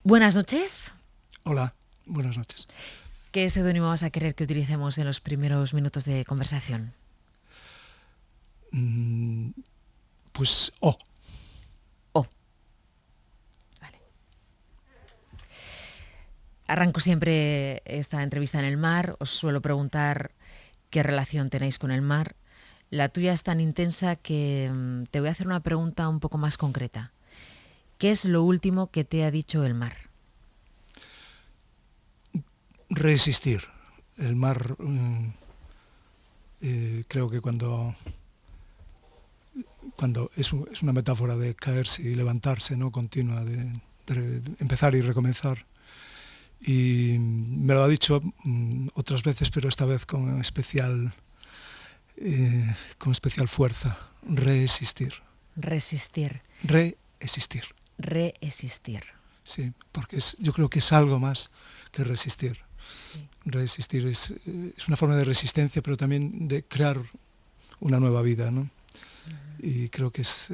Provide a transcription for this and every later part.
Buenas noches. Hola, buenas noches. ¿Qué seudónimo vas a querer que utilicemos en los primeros minutos de conversación? Pues O. Oh, vale. Arranco siempre esta entrevista en el mar. Os suelo preguntar qué relación tenéis con el mar. La tuya es tan intensa que te voy a hacer una pregunta un poco más concreta. ¿Qué es lo último que te ha dicho el mar? Resistir. El mar, creo que cuando es una metáfora de caerse y levantarse, ¿no? Continua, de empezar y recomenzar. Y me lo ha dicho otras veces, pero esta vez con especial fuerza. Resistir. Resistir, Resistir. reexistir. Sí, porque yo creo que es algo más que resistir. Sí. Resistir es una forma de resistencia, pero también de crear una nueva vida, ¿no? Y creo que es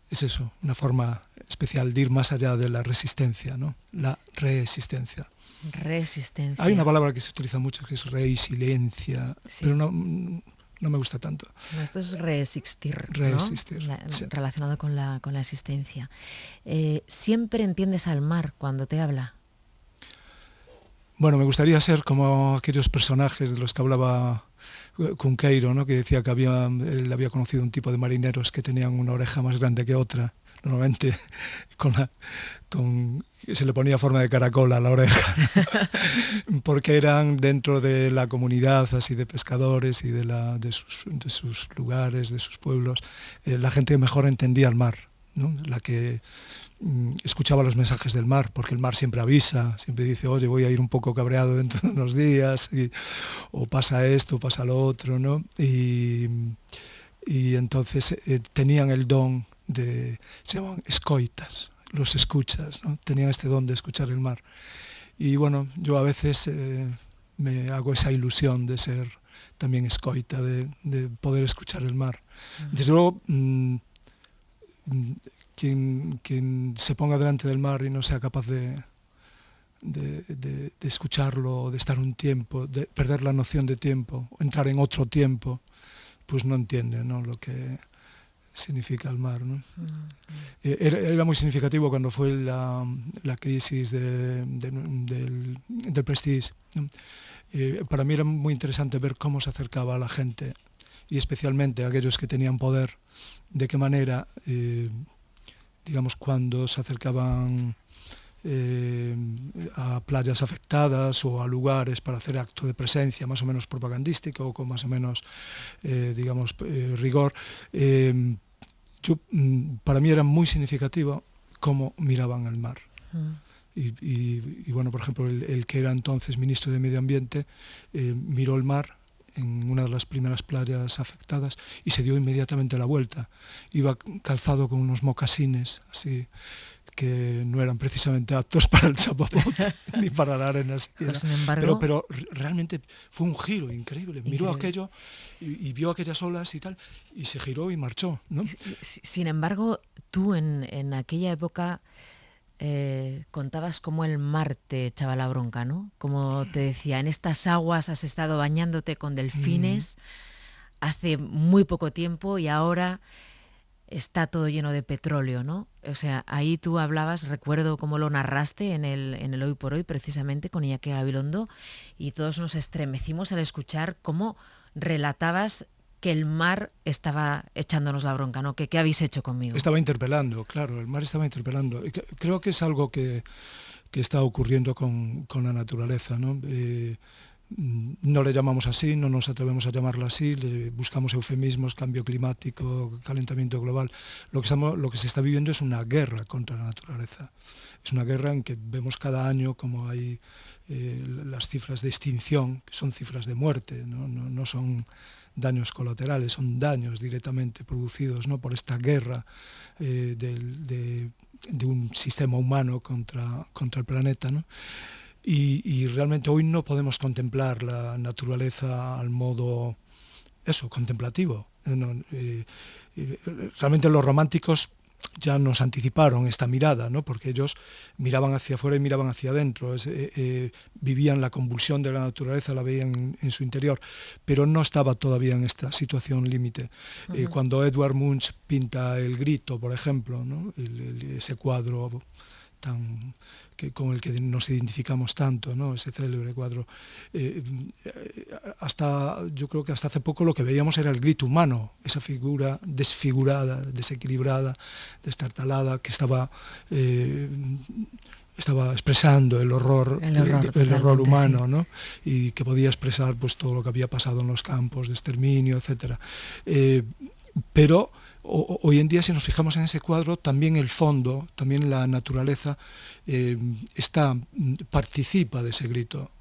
eso, una forma especial de ir más allá de la resistencia, ¿no? La resistencia. Resistencia. Hay una palabra que se utiliza mucho que es resiliencia, Sí. pero no me gusta tanto. No, esto es resistir, Resistir, ¿no? sí. Relacionado con la existencia. ¿Siempre entiendes al mar cuando te habla? Bueno, me gustaría ser como aquellos personajes de los que hablaba Cunqueiro, ¿no? Que decía que él había conocido un tipo de marineros que tenían una oreja más grande que otra, normalmente se le ponía forma de caracol a la oreja, ¿no? Porque eran dentro de la comunidad así de pescadores y de sus lugares, de sus pueblos, la gente que mejor entendía el mar, ¿no? La que escuchaba los mensajes del mar, porque el mar siempre avisa, siempre dice, oye, voy a ir un poco cabreado dentro de unos días, o pasa esto, pasa lo otro, ¿no? Y entonces tenían el don se llaman escoitas, los escuchas, ¿no? Tenían este don de escuchar el mar. Y bueno, yo a veces me hago esa ilusión de ser también escoita, de poder escuchar el mar. Desde luego, quien se ponga delante del mar y no sea capaz de escucharlo, de estar un tiempo, de perder la noción de tiempo, entrar en otro tiempo, pues no entiende, ¿no? Lo que significa el mar, ¿no? Era muy significativo cuando fue la crisis del Prestige, ¿no? Para mí era muy interesante ver cómo se acercaba a la gente y especialmente a aquellos que tenían poder, de qué manera, digamos, cuando se acercaban a playas afectadas o a lugares para hacer acto de presencia más o menos propagandístico o con más o menos, digamos, rigor, para mí era muy significativo cómo miraban el mar. Y bueno, por ejemplo, el que era entonces ministro de Medio Ambiente miró el mar en una de las primeras playas afectadas y se dio inmediatamente la vuelta. Iba calzado con unos mocasines así que no eran precisamente aptos para el chapopote ni para la arena siquiera. Pues, sin embargo, pero realmente fue un giro increíble. Miró aquello y vio aquellas olas y tal, y se giró y marchó, ¿no? Sin embargo, tú en aquella época contabas cómo el mar te echaba la bronca, ¿no? Como te decía, en estas aguas has estado bañándote con delfines hace muy poco tiempo y ahora está todo lleno de petróleo, ¿no? O sea, ahí tú hablabas, recuerdo cómo lo narraste en el Hoy por Hoy, precisamente con Iñaki Gabilondo, y todos nos estremecimos al escuchar cómo relatabas que el mar estaba echándonos la bronca, ¿no? ¿Qué habéis hecho conmigo? Estaba interpelando, claro, el mar estaba interpelando. Y creo que es algo que está ocurriendo con la naturaleza, ¿no? No le llamamos así, no nos atrevemos a llamarlo así, le buscamos eufemismos, cambio climático, calentamiento global. Lo que se está viviendo es una guerra contra la naturaleza. Es una guerra en que vemos cada año como hay las cifras de extinción, que son cifras de muerte, no son daños colaterales, son daños directamente producidos, ¿no? Por esta guerra de un sistema humano contra el planeta, ¿no? Y realmente hoy no podemos contemplar la naturaleza al modo, eso, contemplativo. Realmente los románticos ya nos anticiparon esta mirada, ¿no? Porque ellos miraban hacia afuera y miraban hacia adentro, vivían la convulsión de la naturaleza, la veían en su interior, pero no estaba todavía en esta situación límite. Cuando Edvard Munch pinta El Grito, por ejemplo, ¿no? Ese cuadro con el que nos identificamos tanto, ¿no? Ese célebre cuadro. Yo creo que hasta hace poco lo que veíamos era el grito humano, esa figura desfigurada, desequilibrada, destartalada, que estaba expresando el horror humano, sí. ¿no? Y que podía expresar pues todo lo que había pasado en los campos de exterminio, etcétera. Pero hoy en día, si nos fijamos en ese cuadro, también el fondo, también la naturaleza participa de ese grito.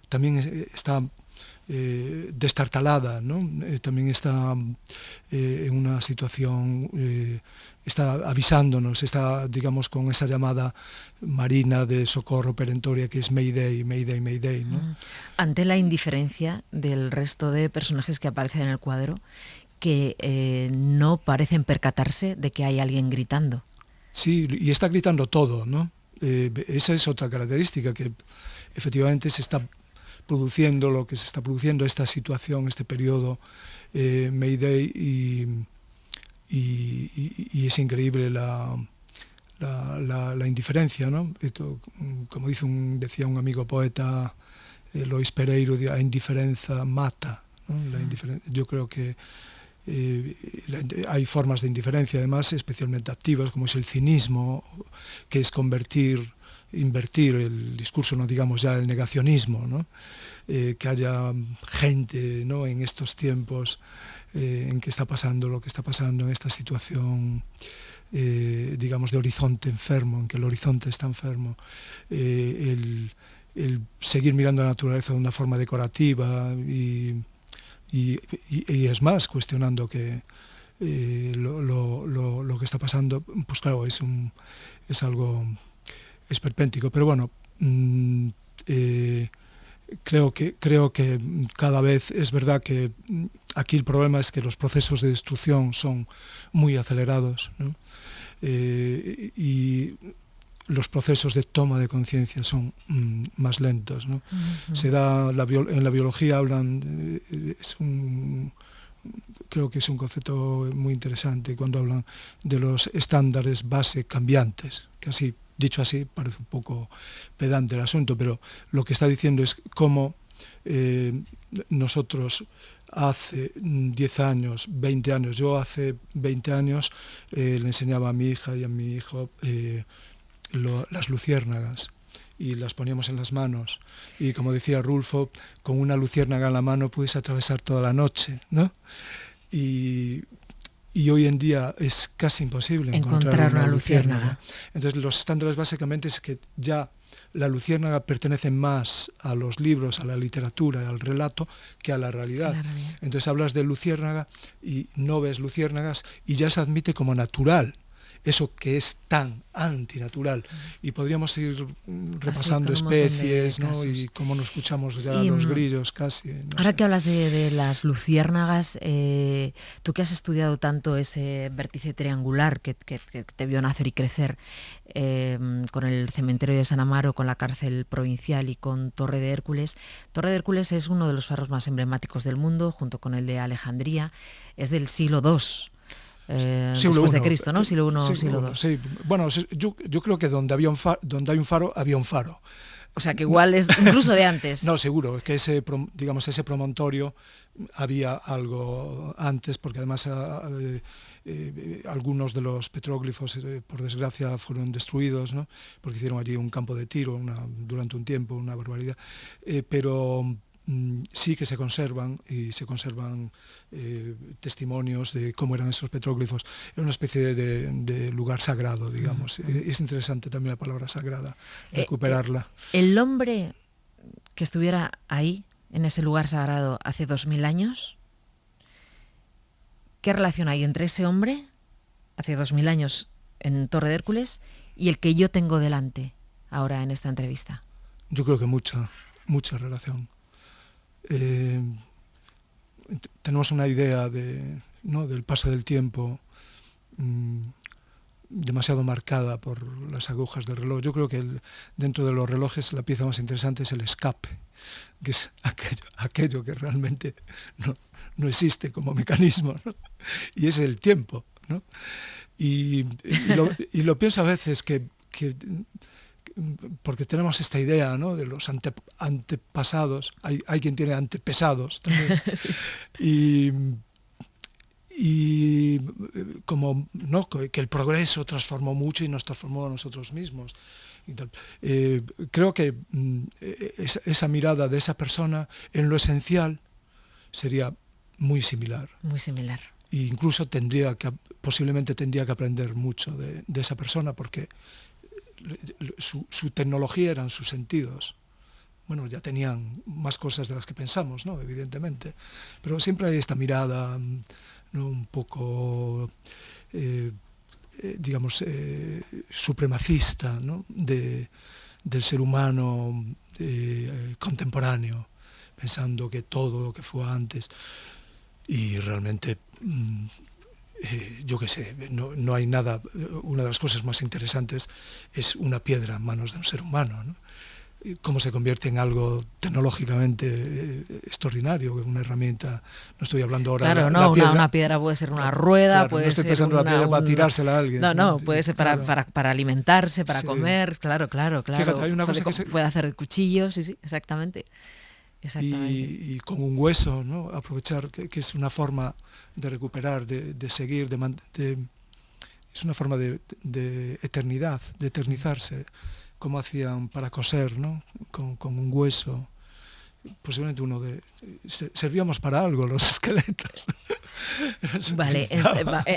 También está destartalada, ¿no? También está en una situación, está avisándonos, está, digamos, con esa llamada marina de socorro perentoria que es Mayday, Mayday, Mayday, ¿no? Ante la indiferencia del resto de personajes que aparecen en el cuadro, que no parecen percatarse de que hay alguien gritando. Sí, y está gritando todo, ¿no? Esa es otra característica, que efectivamente se está produciendo lo que se está produciendo, esta situación, este periodo Mayday, y es increíble la indiferencia, ¿no? Como decía un amigo poeta, Lois Pereiro, a indiferenza mata, ¿no? Yo creo que hay formas de indiferencia, además, especialmente activas, como es el cinismo, que es invertir el discurso, no digamos ya el negacionismo, ¿no? Que haya gente, ¿no? En estos tiempos en que está pasando lo que está pasando, en esta situación, digamos, de horizonte enfermo, en que el horizonte está enfermo, el seguir mirando a la naturaleza de una forma decorativa y es más, cuestionando que lo que está pasando, pues claro, es algo esperpéntico. Pero bueno, creo que cada vez es verdad que aquí el problema es que los procesos de destrucción son muy acelerados, ¿no? Y los procesos de toma de conciencia son más lentos, ¿no? En la biología hablan, creo que es un concepto muy interesante cuando hablan de los estándares base cambiantes, que así, dicho así, parece un poco pedante el asunto, pero lo que está diciendo es cómo nosotros hace 10 años, 20 años, yo hace 20 años le enseñaba a mi hija y a mi hijo las luciérnagas, y las poníamos en las manos, y como decía Rulfo, con una luciérnaga en la mano puedes atravesar toda la noche, ¿no? Y hoy en día es casi imposible encontrar una luciérnaga. Entonces los estándares básicamente es que ya la luciérnaga pertenece más a los libros, a la literatura, al relato, que a la realidad. Entonces hablas de luciérnaga y no ves luciérnagas y ya se admite como natural eso que es tan antinatural. Y podríamos ir repasando especies, ¿no? Y cómo nos escuchamos ya los grillos casi. Ahora que hablas de las luciérnagas, tú que has estudiado tanto ese vértice triangular que te vio nacer y crecer, con el cementerio de San Amaro, con la cárcel provincial y con Torre de Hércules. Torre de Hércules es uno de los faros más emblemáticos del mundo, junto con el de Alejandría. Es del siglo II. Después de Cristo, ¿no? Siglo I, siglo II. Sí, bueno, yo creo que donde hay un faro, había un faro. O sea, que igual es incluso de antes. No, seguro, que ese promontorio había algo antes, porque además algunos de los petróglifos, por desgracia, fueron destruidos, ¿no? Porque hicieron allí un campo de tiro durante un tiempo, una barbaridad. Pero sí que se conservan testimonios de cómo eran esos petróglifos. Era una especie de lugar sagrado, digamos. Es interesante también la palabra sagrada, recuperarla. El hombre que estuviera ahí, en ese lugar sagrado, hace 2000 años, ¿qué relación hay entre ese hombre, hace 2000 años en Torre de Hércules, y el que yo tengo delante ahora en esta entrevista? Yo creo que mucha relación. Tenemos una idea del paso del tiempo demasiado marcada por las agujas del reloj. Yo creo que dentro de los relojes la pieza más interesante es el escape, que es aquello que realmente no existe como mecanismo, ¿no? Y es el tiempo, ¿no? Y lo pienso a veces que porque tenemos esta idea, ¿no?, de los antepasados, hay quien tiene antepesados también, sí. y como, ¿no?, que el progreso transformó mucho y nos transformó a nosotros mismos. Y tal. Creo que esa mirada de esa persona en lo esencial sería muy similar. Muy similar. E incluso posiblemente tendría que aprender mucho de esa persona, porque su tecnología eran sus sentidos. Bueno, ya tenían más cosas de las que pensamos, ¿no?, evidentemente, pero siempre hay esta mirada, ¿no?, un poco, digamos, supremacista, ¿no?, del ser humano contemporáneo, pensando que todo lo que fue antes, y realmente yo qué sé, no hay nada. Una de las cosas más interesantes es una piedra en manos de un ser humano, ¿no? Cómo se convierte en algo tecnológicamente extraordinario, una herramienta. No estoy hablando ahora de la piedra. Una piedra puede ser una rueda, claro, puede no estoy ser pensando la piedra para tirársela a alguien. No, puede ser claro. para alimentarse, para comer, claro. Fíjate, hay una cosa puede hacer cuchillos, sí, exactamente. Y con un hueso, ¿no?, aprovechar que es una forma de recuperar, de seguir, es una forma de eternidad, de eternizarse, como hacían para coser, ¿no?, con un hueso. Posiblemente servíamos para algo los esqueletos. Vale,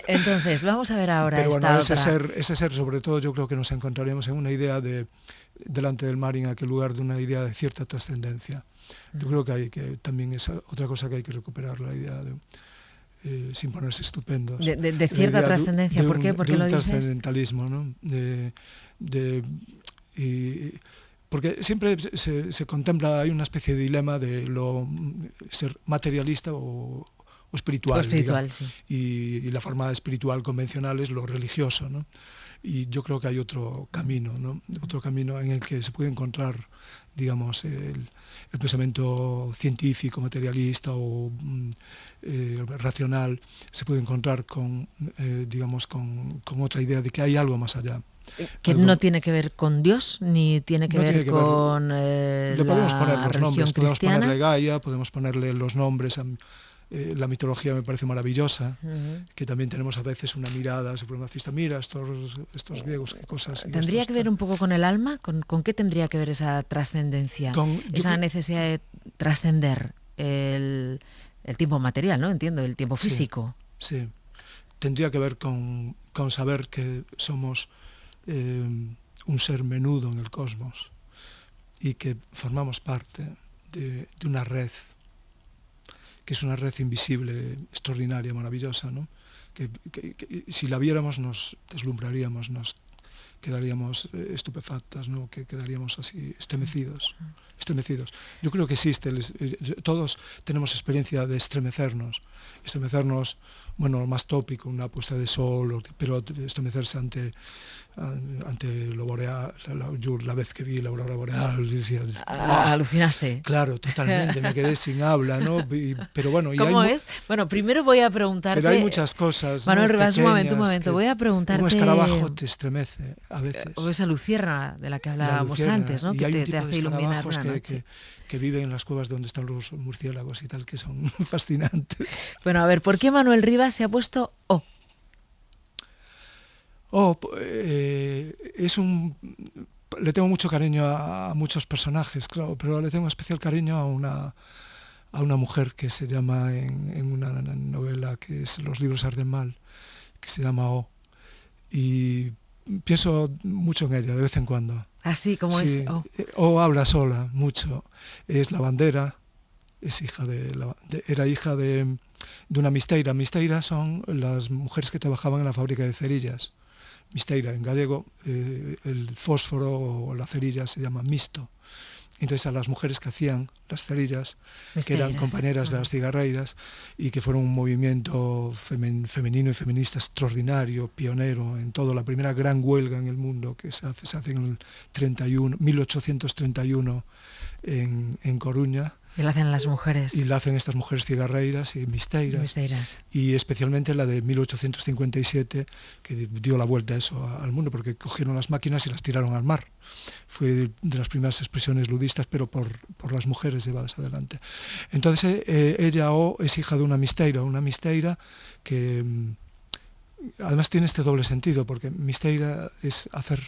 entonces vamos a ver ahora. Pero bueno, ese ser, sobre todo, yo creo que nos encontraríamos en una idea delante del mar, en aquel lugar, de una idea de cierta trascendencia. Yo creo que también es otra cosa que hay que recuperar, la idea de, sin ponerse estupendos. De cierta trascendencia, ¿por qué? Porque lo dices? Trascendentalismo, ¿no? Porque siempre se contempla, hay una especie de dilema de ser materialista o espiritual. O espiritual, sí. Y la forma espiritual convencional es lo religioso, ¿no? Y yo creo que hay otro camino, ¿no? Otro camino en el que se puede encontrar, digamos, el pensamiento científico, materialista o racional, se puede encontrar con otra idea de que hay algo más allá. Que no tiene que ver con Dios, ni tiene que ver con le podemos poner los nombres, cristiana. Podemos ponerle Gaia, podemos ponerle los nombres. La mitología me parece maravillosa, que también tenemos a veces una mirada supremacista. Mira, estos griegos, qué cosas. ¿Tendría que ver un poco con el alma? ¿Con qué tendría que ver esa trascendencia? Esa necesidad de trascender el tiempo material, ¿no? Entiendo, el tiempo físico. Sí. Tendría que ver con saber que somos un ser menudo en el cosmos y que formamos parte de una red, que es una red invisible, extraordinaria, maravillosa, ¿no? Que si la viéramos nos deslumbraríamos, nos quedaríamos estupefactas, ¿no? Que quedaríamos así estremecidos. Yo creo que existe, todos tenemos experiencia de estremecernos, bueno, lo más tópico, una puesta de sol, pero estremecerse ante lo boreal, la vez que vi la aurora boreal, decía, alucinaste. Claro, totalmente, me quedé sin habla, ¿no? Pero bueno, ¿cómo es? Bueno, primero voy a preguntarte. Pero hay muchas cosas, Manuel ¿no?, Rivas, un momento, voy a preguntarte. Un escarabajo te estremece a veces. O esa luciérnaga de la que hablábamos antes, ¿no? Y que hay te hace iluminar una noche. Que viven en las cuevas donde están los murciélagos y tal, que son fascinantes. Bueno, a ver, ¿por qué Manuel Rivas se ha puesto O? Le tengo mucho cariño a muchos personajes, claro, pero le tengo especial cariño a una mujer que se llama en una novela que es Los libros arden mal, que se llama O. Y pienso mucho en ella de vez en cuando. Así como sí, es O. O habla sola mucho. Es lavandera, es hija era hija de una misteira. Misteira son las mujeres que trabajaban en la fábrica de cerillas. Misteira, en gallego, el fósforo o la cerilla se llama misto. Entonces a las mujeres que hacían las cerillas, que eran Misteiras. compañeras de las cigarreiras y que fueron un movimiento femenino y feminista extraordinario, pionero en todo, la primera gran huelga en el mundo que se hace en el 1831 en Coruña, Y lo hacen las mujeres. y la hacen estas mujeres cigarreiras y misteiras, Misteiras. y especialmente la de 1857, que dio la vuelta a eso al mundo, porque cogieron las máquinas y las tiraron al mar. Fue de las primeras expresiones ludistas, pero por las mujeres llevadas adelante. Entonces ella es hija de una misteira que además tiene este doble sentido, porque misteira es hacer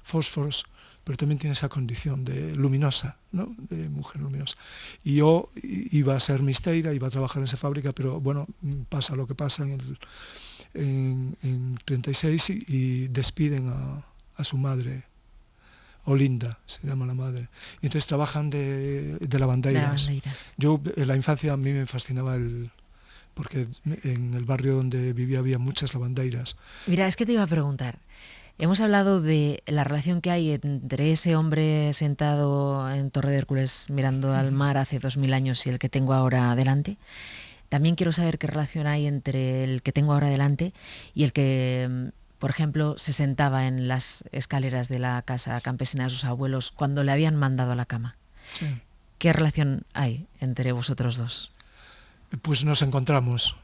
fósforos, pero también tiene esa condición de luminosa, ¿no? De mujer luminosa. Y yo iba a ser misteira, iba a trabajar en esa fábrica, pero bueno, pasa lo que pasa en 36 y despiden a su madre, Olinda se llama la madre. Y entonces trabajan de lavandeiras. Yo en la infancia a mí me fascinaba porque en el barrio donde vivía había muchas lavandeiras. Mira, es que te iba a preguntar. Hemos hablado de la relación que hay entre ese hombre sentado en Torre de Hércules mirando al mar hace 2000 años y el que tengo ahora delante. También quiero saber qué relación hay entre el que tengo ahora delante y el que, por ejemplo, se sentaba en las escaleras de la casa campesina de sus abuelos cuando le habían mandado a la cama. Sí. ¿Qué relación hay entre vosotros dos? Pues nos encontramos.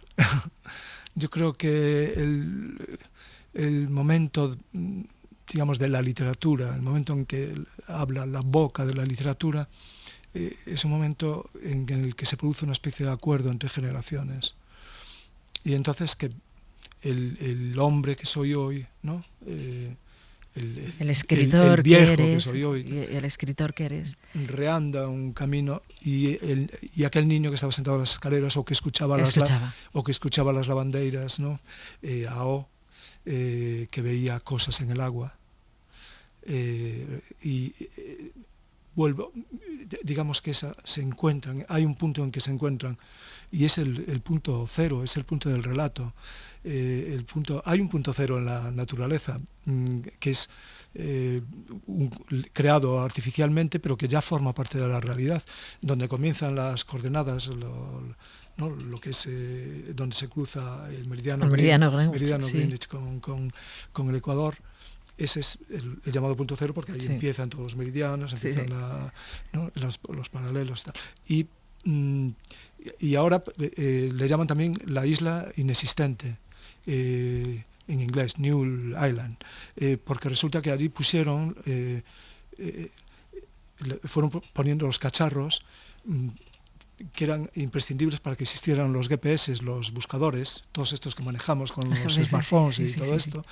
Yo creo que el momento, digamos, de la literatura, el momento en que habla la boca de la literatura, es un momento en el que se produce una especie de acuerdo entre generaciones. Y entonces que el hombre que soy hoy, ¿no? El escritor el viejo que eres, soy hoy, y el escritor que eres, reanda un camino y aquel niño que estaba sentado en las escaleras o que escuchaba las lavandeiras, ¿no? Que veía cosas en el agua, vuelvo, digamos que se encuentran, hay un punto en que se encuentran y es el punto cero, es el punto del relato. Hay un punto cero en la naturaleza, que es creado artificialmente, pero que ya forma parte de la realidad, donde comienzan las coordenadas, ¿no? Lo que es donde se cruza el meridiano Greenwich con el Ecuador. Ese es el llamado punto cero, porque ahí empiezan todos los meridianos, empiezan ¿no? los paralelos. Y ahora le llaman también la isla inexistente, en inglés, New Island, porque resulta que allí fueron poniendo los cacharros que eran imprescindibles para que existieran los GPS, los buscadores, todos estos que manejamos con los smartphones y todo esto.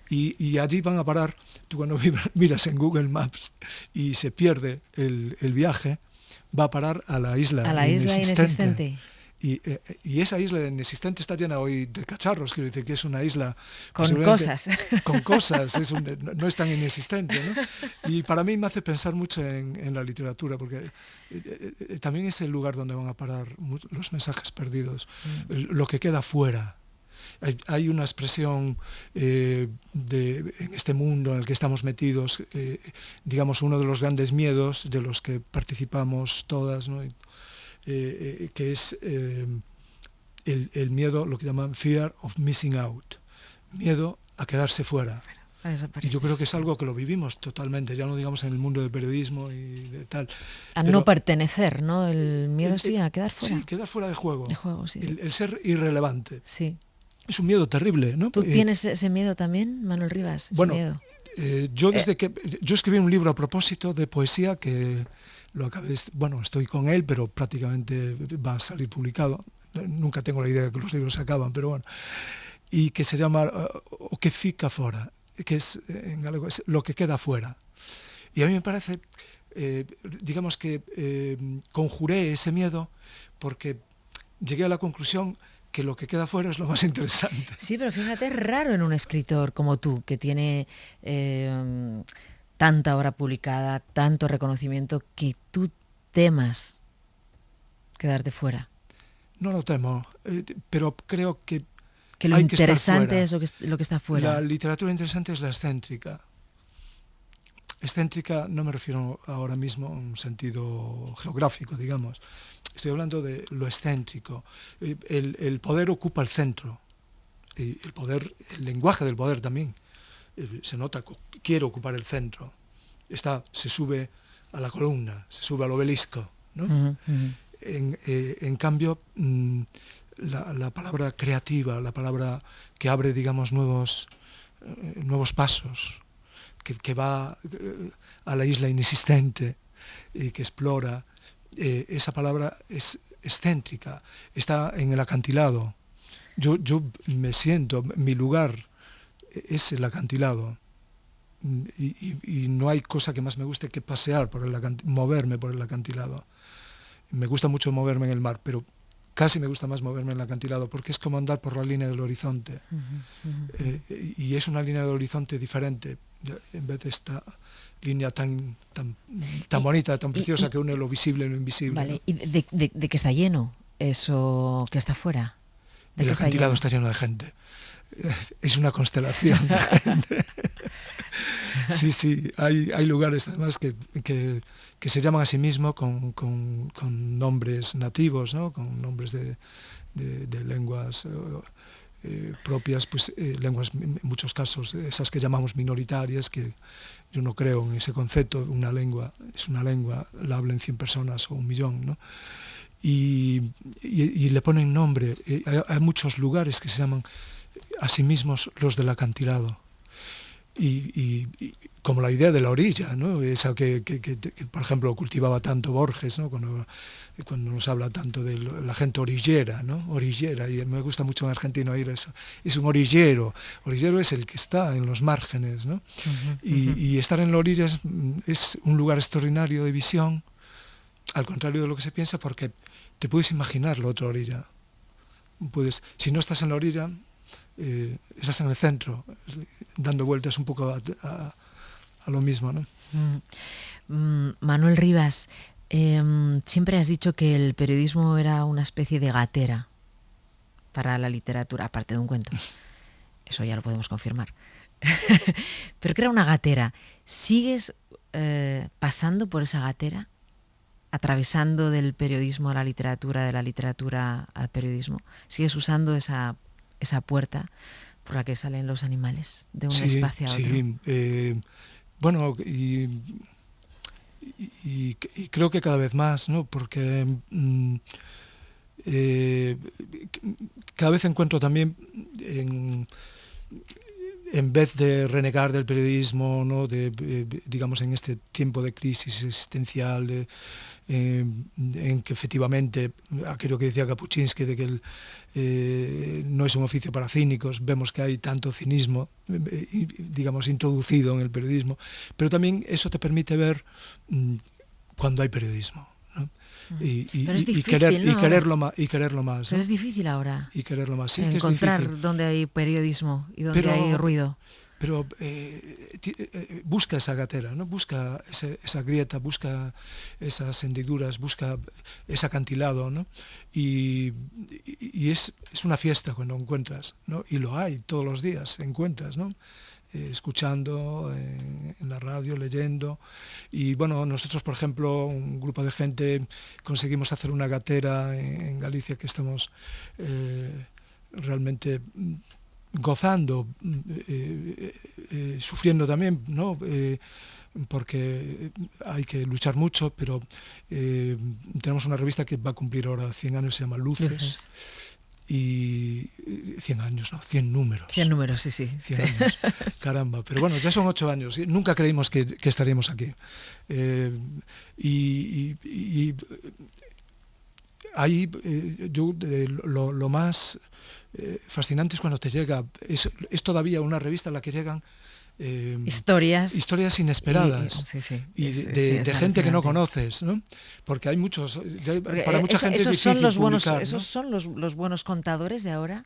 Y allí van a parar, tú cuando miras en Google Maps y se pierde el viaje, va a parar a la isla inexistente. Y esa isla inexistente está llena hoy de cacharros, quiero decir que es una isla con cosas, no es tan inexistente, ¿no? Y para mí me hace pensar mucho en la literatura, porque también es el lugar donde van a parar los mensajes perdidos, lo que queda fuera. Hay una expresión en este mundo en el que estamos metidos, digamos uno de los grandes miedos de los que participamos todas, ¿no? Que es el miedo, lo que llaman fear of missing out, miedo a quedarse fuera. Y yo creo que es algo que lo vivimos totalmente, ya no digamos en el mundo del periodismo y de tal. No pertenecer, ¿no? El miedo a quedar fuera. Sí, quedar fuera de juego. Sí. El ser irrelevante. Sí. Es un miedo terrible, ¿no? ¿Tú tienes ese miedo también, Manuel Rivas? Bueno, miedo. Yo escribí un libro a propósito de poesía que lo acabé, estoy con él, pero prácticamente va a salir publicado. Nunca tengo la idea de que los libros se acaban, pero bueno. Y que se llama O que fica fora, que es en galego, es lo que queda fuera. Y a mí me parece, digamos que conjuré ese miedo porque llegué a la conclusión que lo que queda fuera es lo más interesante. Sí, pero fíjate, es raro en un escritor como tú, que tiene tanta obra publicada, tanto reconocimiento, que tú temas quedarte fuera. No lo temo, pero creo que lo hay interesante que es lo que está fuera. La literatura interesante es la excéntrica. excéntrica no me refiero ahora mismo en un sentido geográfico, digamos. Estoy hablando de lo excéntrico. El poder ocupa el centro. Y el poder, el lenguaje del poder también. Se nota que quiere ocupar el centro. Se sube a la columna, se sube al obelisco, ¿no? En cambio, la palabra creativa, la palabra que abre, digamos, nuevos pasos, que va a la isla inexistente y que explora, esa palabra es excéntrica, está en el acantilado. Yo me siento, mi lugar es el acantilado. Y no hay cosa que más me guste que pasear por moverme por el acantilado. Me gusta mucho moverme en el mar, pero casi me gusta más moverme en el acantilado, porque es como andar por la línea del horizonte. Y es una línea del horizonte diferente, en vez de esta línea tan bonita, tan preciosa, que une lo visible y lo invisible. Vale. ¿No? ¿Y de qué está lleno eso que está afuera? El acantilado está lleno de gente. Es una constelación de gente. Sí, hay lugares además que se llaman a sí mismos con nombres nativos, ¿no? Con nombres de lenguas propias, pues lenguas en muchos casos, esas que llamamos minoritarias, que yo no creo en ese concepto. Una lengua es una lengua, la hablen 100 personas o 1 millón, ¿no? Y le ponen nombre. Hay muchos lugares que se llaman a sí mismos los del acantilado. Y como la idea de la orilla, ¿no? Esa que por ejemplo cultivaba tanto Borges, ¿no? Cuando nos habla tanto de la gente orillera, ¿no? Orillera, y me gusta mucho en argentino oír eso. Es un orillero. Orillero es el que está en los márgenes, ¿no? Y estar en la orilla es un lugar extraordinario de visión, al contrario de lo que se piensa, porque te puedes imaginar la otra orilla. Si no estás en la orilla, estás en el centro, dando vueltas un poco a lo mismo, ¿no? Manuel Rivas, siempre has dicho que el periodismo era una especie de gatera para la literatura, aparte de un cuento. Eso ya lo podemos confirmar. Pero que era una gatera. ¿Sigues pasando por esa gatera? ¿Atravesando del periodismo a la literatura, de la literatura al periodismo? ¿Sigues usando esa puerta por la que salen los animales de un espacio a otro? Sí, bueno, y creo que cada vez más, ¿no? Porque cada vez encuentro también, en vez de renegar del periodismo, ¿no? Digamos, en este tiempo de crisis existencial, en que efectivamente, aquello que decía Kapuscinski, de que no es un oficio para cínicos, vemos que hay tanto cinismo, digamos, introducido en el periodismo, pero también eso te permite ver cuando hay periodismo, ¿no? Y quererlo más. Pero es difícil ahora. Y quererlo más. Sí, encontrar que es difícil. Donde hay periodismo y donde hay ruido. Pero busca esa gatera, ¿no? Busca esa grieta, busca esas hendiduras, busca ese acantilado, ¿no? Y es una fiesta cuando encuentras, ¿no? Y lo hay todos los días, encuentras, ¿no? Escuchando en la radio, leyendo. Y bueno, nosotros, por ejemplo, un grupo de gente, conseguimos hacer una gatera en Galicia que estamos realmente gozando, sufriendo también, ¿no? Porque hay que luchar mucho, pero tenemos una revista que va a cumplir ahora 100 años, se llama Luces. Y 100 años, no, 100 números. 100 números, sí. 100 años, caramba. Pero bueno, ya son 8 años. Nunca creímos que estaríamos aquí. Y ahí lo más fascinante es cuando te llega, es todavía una revista a la que llegan historias inesperadas y de gente que no conoces, ¿no? Porque hay muchos, para mucha gente es difícil publicar, ¿no? Esos son los buenos contadores de ahora,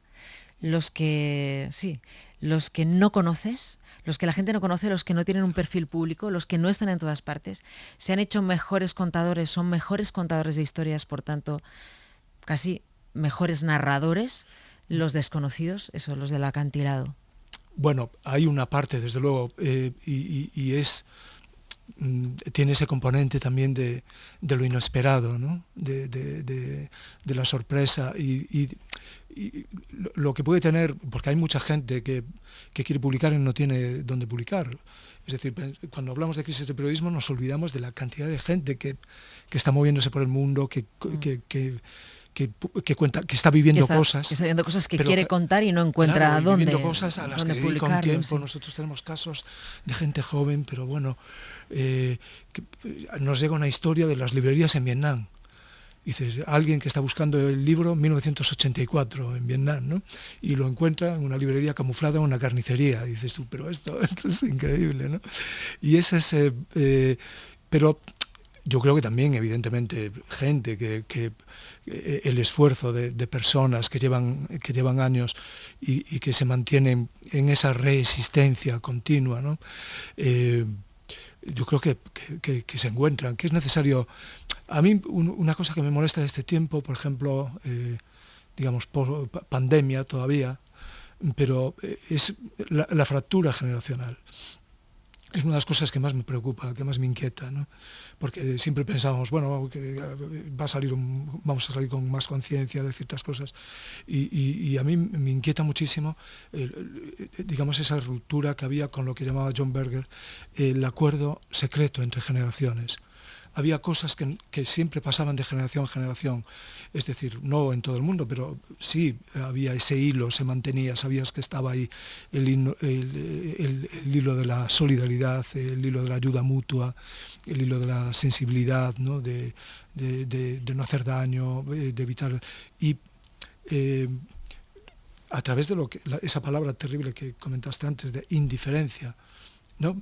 los que no conoces, los que la gente no conoce, los que no tienen un perfil público, los que no están en todas partes, se han hecho mejores contadores, son mejores contadores de historias, por tanto, casi mejores narradores, los desconocidos, los del acantilado. Bueno, hay una parte, desde luego, y es tiene ese componente también de lo inesperado, ¿no? De la sorpresa y lo que puede tener, porque hay mucha gente que quiere publicar y no tiene dónde publicar. Es decir, cuando hablamos de crisis de periodismo nos olvidamos de la cantidad de gente que está moviéndose por el mundo, que cuenta, que está viviendo cosas. Que está viviendo cosas que quiere contar y no encuentra claro, dónde. Viviendo cosas a las que dedica un tiempo. Sí. Nosotros tenemos casos de gente joven, pero bueno, nos llega una historia de las librerías en Vietnam. Dices, alguien que está buscando el libro 1984 en Vietnam, ¿no? Y lo encuentra en una librería camuflada en una carnicería. Y dices tú, pero esto es increíble, ¿no? Y ese es... pero yo creo que también, evidentemente, gente que el esfuerzo de personas que llevan años y que se mantienen en esa resistencia continua, ¿no? Yo creo que se encuentran, que es necesario. A mí una cosa que me molesta de este tiempo, por ejemplo, digamos, pandemia todavía, pero es la fractura generacional. Es una de las cosas que más me preocupa, que más me inquieta, ¿no? Porque siempre pensábamos, bueno, que vamos a salir con más conciencia de ciertas cosas, y a mí me inquieta muchísimo, digamos, esa ruptura que había con lo que llamaba John Berger, el acuerdo secreto entre generaciones. Había cosas que siempre pasaban de generación a generación, es decir, no en todo el mundo, pero sí había ese hilo, se mantenía, sabías que estaba ahí el hilo de la solidaridad, el hilo de la ayuda mutua, el hilo de la sensibilidad, ¿no? de no hacer daño, de evitar... Y a través de esa palabra terrible que comentaste antes, de indiferencia, ¿no?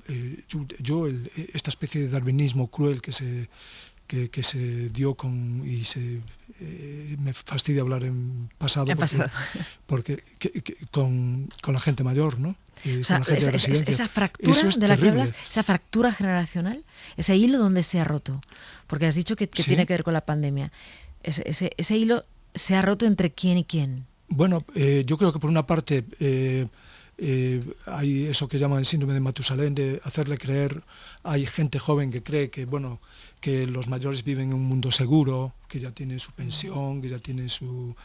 Esta especie de darwinismo cruel que se dio me fastidia hablar en pasado, porque con la gente mayor, ¿no? O sea, con la gente de residencia. Esa fractura de la que hablas, esa fractura generacional, ese hilo donde se ha roto, porque has dicho que ¿sí? Tiene que ver con la pandemia. Ese hilo se ha roto entre quién y quién. Bueno, yo creo que por una parte hay eso que llaman el síndrome de Matusalén, de hacerle creer, hay gente joven que cree que, bueno, que los mayores viven en un mundo seguro, que ya tienen su pensión, que ya tienen su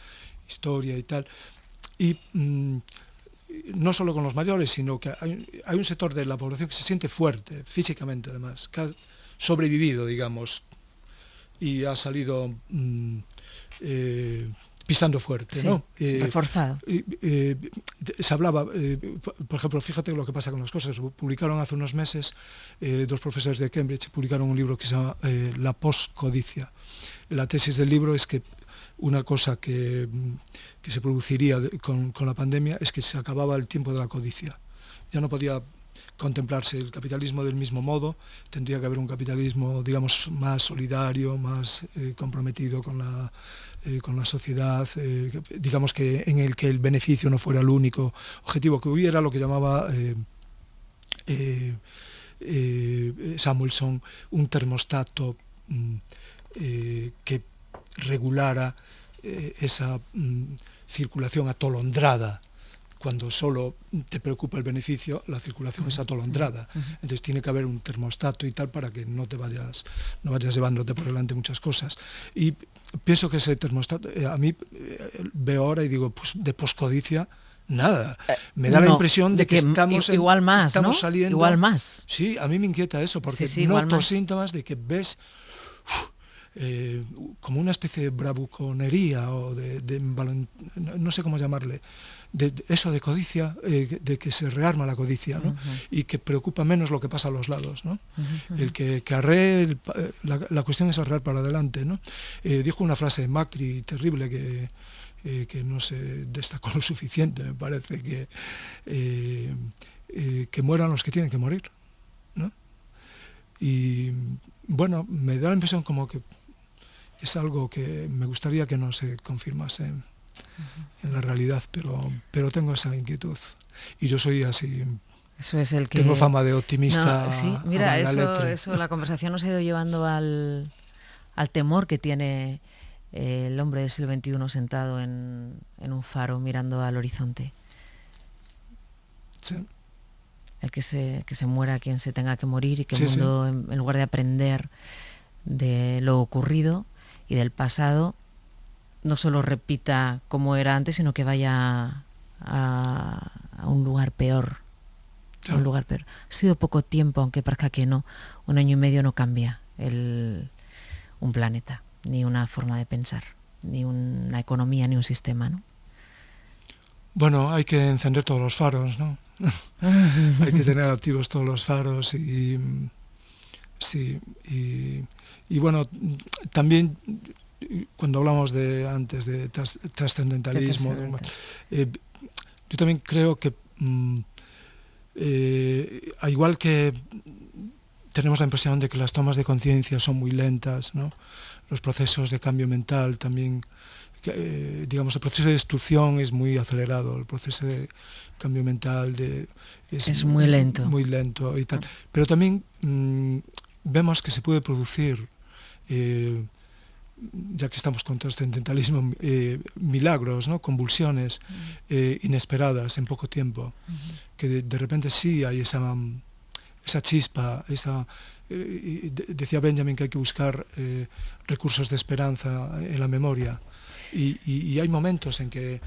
historia y tal. Y no solo con los mayores, sino que hay un sector de la población que se siente fuerte, físicamente además, que ha sobrevivido, digamos, y ha salido... pisando fuerte, sí, ¿no? Reforzado. Se hablaba, por ejemplo, fíjate lo que pasa con las cosas. Publicaron hace unos meses, dos profesores de Cambridge publicaron un libro que se llama La poscodicia. La tesis del libro es que una cosa que se produciría con la pandemia es que se acababa el tiempo de la codicia. Ya no podía contemplarse el capitalismo del mismo modo, tendría que haber un capitalismo, digamos, más solidario, más comprometido con la sociedad, digamos que en el que el beneficio no fuera el único objetivo, que hubiera lo que llamaba Samuelson, un termostato que regulara esa circulación atolondrada. Cuando solo te preocupa el beneficio, la circulación es atolondrada. Entonces tiene que haber un termostato y tal para que no vayas llevándote por delante muchas cosas. Y pienso que ese termostato, a mí veo ahora y digo, pues de poscodicia, nada. Me da la impresión de que estamos saliendo... Igual más. Sí, a mí me inquieta eso, porque noto síntomas de que ves... como una especie de bravuconería o no sé cómo llamarle, de eso de codicia, de que se rearma la codicia, ¿no? Y que preocupa menos lo que pasa a los lados, ¿no? El que arree, la cuestión es arrear para adelante, ¿no? Dijo una frase de Macri terrible que no se destacó lo suficiente, me parece, que mueran los que tienen que morir, ¿no? Y bueno, me da la impresión como que es algo que me gustaría que no se confirmase en la realidad, pero tengo esa inquietud. Y yo soy así, eso es el que... tengo fama de optimista. No, sí, mira, eso la conversación nos ha ido llevando al temor que tiene el hombre del siglo XXI sentado en un faro mirando al horizonte. Sí. el que se muera quien se tenga que morir y que Sí, el sí. mundo, en lugar de aprender de lo ocurrido y del pasado, no solo repita como era antes, sino que vaya a un lugar peor. A un Claro. lugar peor. Ha sido poco tiempo, aunque parezca que no. 1 año y medio no cambia un planeta, ni una forma de pensar, ni una economía, ni un sistema, ¿no? Bueno, hay que encender todos los faros, ¿no? Hay que tener activos todos los faros y sí, y bueno, también cuando hablamos de antes de trascendentalismo, ¿no? Eh, yo también creo que al igual que tenemos la impresión de que las tomas de conciencia son muy lentas, ¿no? Los procesos de cambio mental también, digamos, el proceso de destrucción es muy acelerado, el proceso de cambio mental es muy lento. Muy lento y tal. Pero también vemos que se puede producir, ya que estamos con trascendentalismo, milagros, ¿no? Convulsiones inesperadas en poco tiempo, que de repente sí hay esa chispa, decía Benjamin que hay que buscar recursos de esperanza en la memoria. Y hay momentos en que,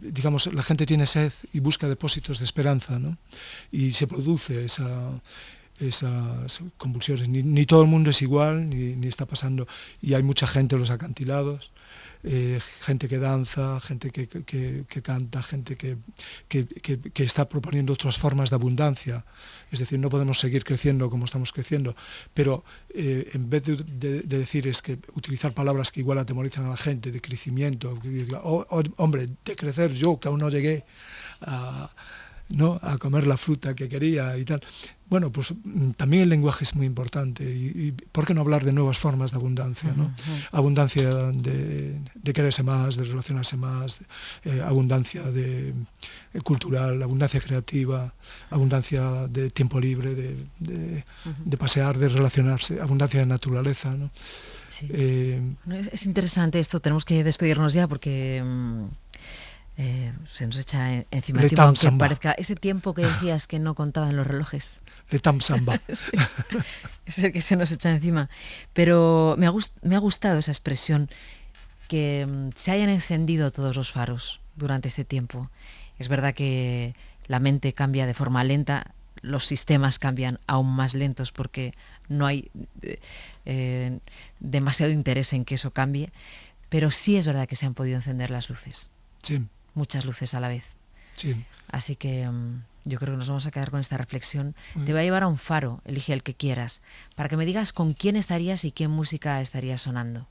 digamos, la gente tiene sed y busca depósitos de esperanza, ¿no? Y se produce esas convulsiones. Ni todo el mundo es igual, ni está pasando. Y hay mucha gente en los acantilados, gente que danza, gente que canta, gente que está proponiendo otras formas de abundancia. Es decir, no podemos seguir creciendo como estamos creciendo, pero en vez de decir es que utilizar palabras que igual atemorizan a la gente, de crecimiento, que diga, hombre, de crecer yo, que aún no llegué ¿no? a comer la fruta que quería y tal. Bueno, pues también el lenguaje es muy importante y ¿por qué no hablar de nuevas formas de abundancia, ¿no? Abundancia de quererse más, de relacionarse más, abundancia cultural, abundancia creativa, abundancia de tiempo libre, de pasear, de relacionarse, abundancia de naturaleza, ¿no? Sí. Es interesante esto, tenemos que despedirnos ya porque se nos echa encima el tiempo, aunque parezca ese tiempo que decías que no contaban los relojes. Le tam samba. Sí, es el que se nos echa encima. Pero me ha gustado esa expresión, que se hayan encendido todos los faros durante este tiempo. Es verdad que la mente cambia de forma lenta, los sistemas cambian aún más lentos porque no hay demasiado interés en que eso cambie, pero sí es verdad que se han podido encender las luces. Sí. Muchas luces a la vez. Sí. Así que yo creo que nos vamos a quedar con esta reflexión. Te voy a llevar a un faro, elige el que quieras, para que me digas con quién estarías y qué música estaría sonando.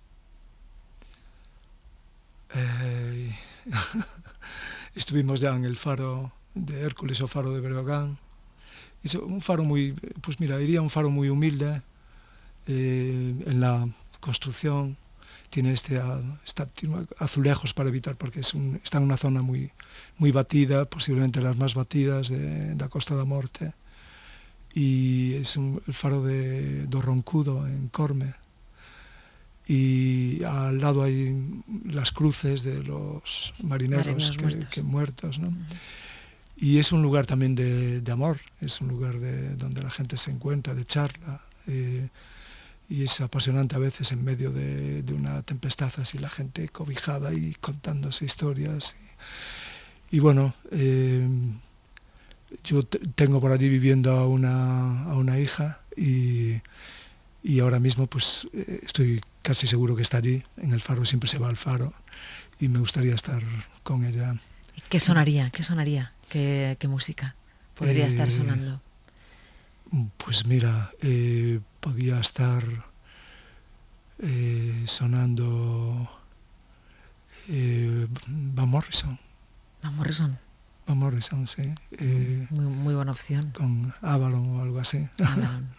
Estuvimos ya en el faro de Hércules o faro de Breogán. Es un faro muy, pues mira, iría a un faro muy humilde en la construcción. Tiene tiene azulejos para evitar, porque está en una zona muy, muy batida, posiblemente las más batidas de la Costa da Morte. Y es el faro de Roncudo, en Corme. Y al lado hay las cruces de los marineros que muertos, ¿no? Y es un lugar también de amor, es un lugar donde la gente se encuentra, de charla. Y es apasionante a veces en medio de una tempestad, así la gente cobijada y contándose historias. Y bueno, yo tengo por allí viviendo a una hija y ahora mismo pues estoy casi seguro que está allí. En el faro siempre se va al faro y me gustaría estar con ella. ¿Qué sonaría? ¿Qué sonaría? ¿Qué música podría estar sonando? Pues mira, podía estar sonando Van Morrison. Van Morrison. Van Morrison, sí. Muy buena opción. Con Avalon o algo así. Avalon.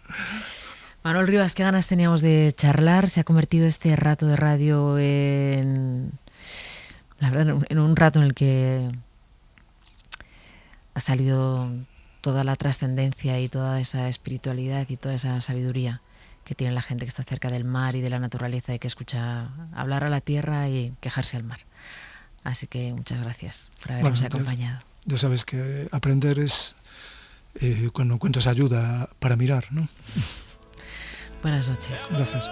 Manuel Rivas, qué ganas teníamos de charlar. Se ha convertido este rato de radio en un rato en el que ha salido toda la trascendencia y toda esa espiritualidad y toda esa sabiduría que tiene la gente que está cerca del mar y de la naturaleza y que escucha hablar a la tierra y quejarse al mar. Así que muchas gracias por habernos acompañado. Ya sabes que aprender es cuando encuentres ayuda para mirar, ¿no? Buenas noches. Gracias.